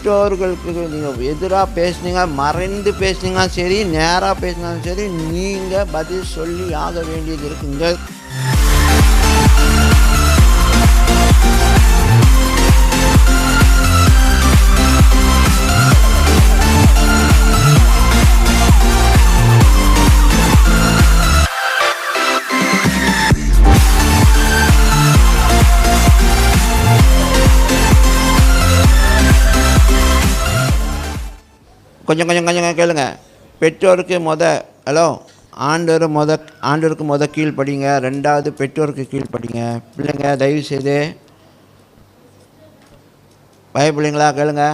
பெற்றோர்களுக்கு நீங்கள் எதிராக பேசுனீங்க, மறைந்து பேசுனீங்க சரி, நேராக பேசினாலும் சரி, நீங்கள் பதில் சொல்லி ஆக வேண்டியது இருக்குங்க. கொஞ்சம் கேளுங்க. பெற்றோருக்கு ஹலோ, ஆண்டவருக்கு கீழ்ப்படிங்க. ரெண்டாவது பெற்றோருக்கு கீழ்ப்படிங்க. பிள்ளைங்க தயவு செய்து பயப்பிள்ளைங்களா கேளுங்க,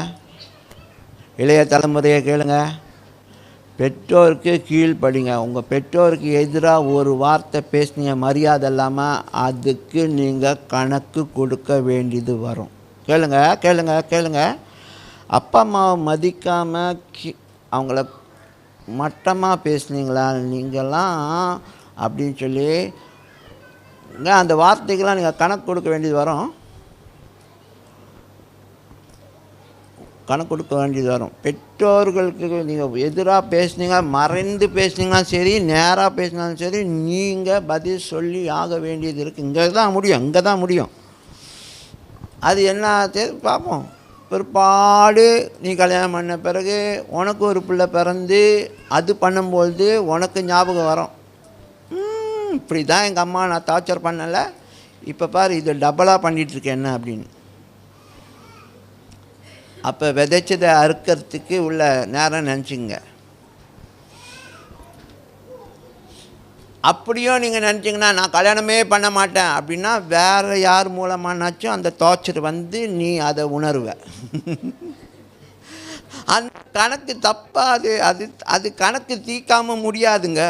இளைய தலைமுறையை கேளுங்க, பெற்றோருக்கு கீழ்ப்படிங்க. உங்கள் பெற்றோருக்கு எதிராக ஒரு வார்த்தை பேசுனீங்க மரியாதை இல்லாமல், அதுக்கு நீங்கள் கணக்கு கொடுக்க வேண்டியது வரும். கேளுங்க. அப்பா அம்மாவை மதிக்காமல் அவங்கள மட்டமாக பேசுனீங்களா நீங்கள்லாம் அப்படின்னு சொல்லி அந்த வார்த்தைக்கெல்லாம் நீங்கள் கணக்கு கொடுக்க வேண்டியது வரும். பெற்றோர்களுக்கு நீங்கள் எதிராக பேசுனீங்க, மறைந்து பேசுனீங்கன்னா சரி, நேராக பேசினாலும் சரி, நீங்கள் பதில் சொல்லி ஆக வேண்டியது இருக்குது. இங்கே தான் முடியும். அது என்ன பார்ப்போம். பிற்பாடு நீ கல்யாணம் பண்ண பிறகு உனக்கு ஒரு பிள்ளை பிறந்து அது பண்ணும்பொழுது உனக்கு ஞாபகம் வரும், இப்படி தான் எங்கள் அம்மா நான் டார்ச்சர் பண்ணலை, இப்போ பாரு இது டபுளாக பண்ணிகிட்ருக்கேன் என்ன அப்படின்னு. அப்போ விதைச்சதை அறுக்கிறதுக்கு உள்ள நேரம் நினச்சிங்க. அப்படியும் நீங்கள் நினச்சிங்கன்னா நான் கல்யாணமே பண்ண மாட்டேன் அப்படின்னா வேறு யார் மூலமானாச்சும் அந்த டார்ச்சர் வந்து நீ அதை உணர்வ. அந்த கணக்கு தப்பாது. அது கணக்கு தீர்க்காமல் முடியாதுங்க.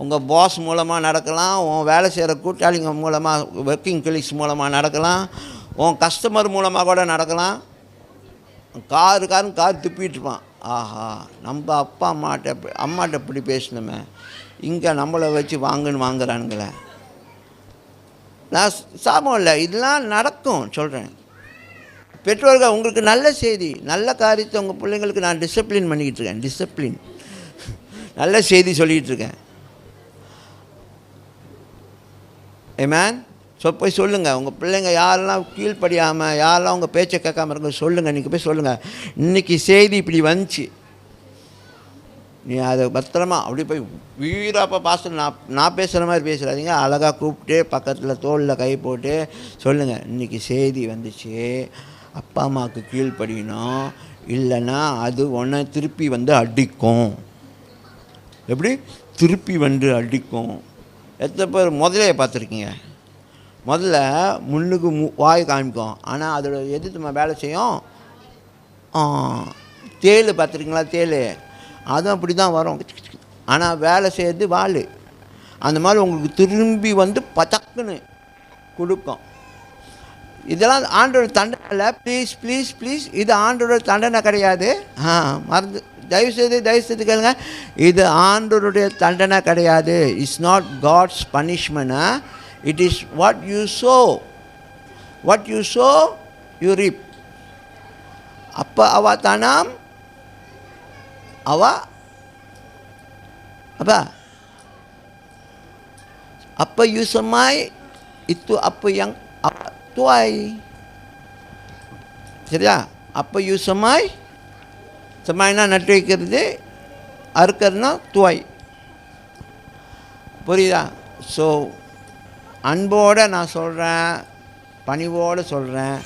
உங்கள் பாஸ் மூலமாக நடக்கலாம், உன் வேலை செய்கிற கூட்டாளிங்க மூலமாக, ஒர்க்கிங் கொலீக்ஸ் மூலமாக நடக்கலாம், உன் கஸ்டமர் மூலமாக கூட நடக்கலாம். கார் துப்பிட்டுருப்பான், ஆஹா நம்ம அப்பா அம்மாட்ட இப்படி பேசணுமே, இங்கே நம்மளை வச்சு வாங்குறானுங்களே. நான் சாபம் இல்லை, இதெல்லாம் நடக்கும் சொல்கிறேன். பெற்றோர்கள் உங்களுக்கு நல்ல செய்தி, நல்ல காரியத்தை உங்கள் பிள்ளைங்களுக்கு நான் டிசிப்ளின் பண்ணிக்கிட்டு இருக்கேன். நல்ல செய்தி சொல்லிகிட்டு இருக்கேன். ஆமென். போய் சொல்லுங்கள். உங்கள் பிள்ளைங்க யாரெல்லாம் கீழ்ப்படியாமல், யாரெல்லாம் உங்கள் பேச்சை கேட்காம இருக்க சொல்லுங்கள். இன்றைக்கி போய் சொல்லுங்கள், இன்றைக்கி செய்தி இப்படி வந்துச்சு, நீ அதை பத்திரமா அப்படி போய் வீராப்பா பாஸ்டர் நான் பேசுகிற மாதிரி பேசுகிறாதீங்க, அழகாக கூப்பிட்டு பக்கத்தில் தோளில் கை போட்டு சொல்லுங்கள், இன்றைக்கி செய்தி வந்துச்சு, அப்பா அம்மாவுக்கு கீழ்ப்படியணும், இல்லைன்னா அது ஒன்றை திருப்பி வந்து அடிக்கும். எப்படி திருப்பி வந்து அடிக்கும்? எத்தனை பேர் முதலையை பார்த்துருக்கீங்க? முதல்ல முன்னுக்கு வாய் காமிக்கும், ஆனால் அதோட எதிர்த்து வேலை செய்யும். தேள் பார்த்துருக்கீங்களா? தேள் அதுவும் அப்படி தான் வரும், ஆனால் வேலை செய்கிறது வாள். அந்த மாதிரி உங்களுக்கு திரும்பி வந்து பச்சக்குன்னு கொடுக்கும். இதெல்லாம் ஆண்டோட தண்டனை இல்லை. ப்ளீஸ் இது ஆண்டோட தண்டனை கிடையாது. மறந்து தயவுசெய்து கேளுங்க, இது ஆண்டோருடைய தண்டனை கிடையாது. It's not God's punishment. It is what you sow you reap. அப்போ அவதானம் apa you semai itu apa yang tuai. சரியா? apa you semaiனா நட்டு வைக்கிறது, அறுக்கிறதுனா துவாய். புரியுதா? ஸோ அன்போடு நான் சொல்கிறேன், பணிவோடு சொல்கிறேன்,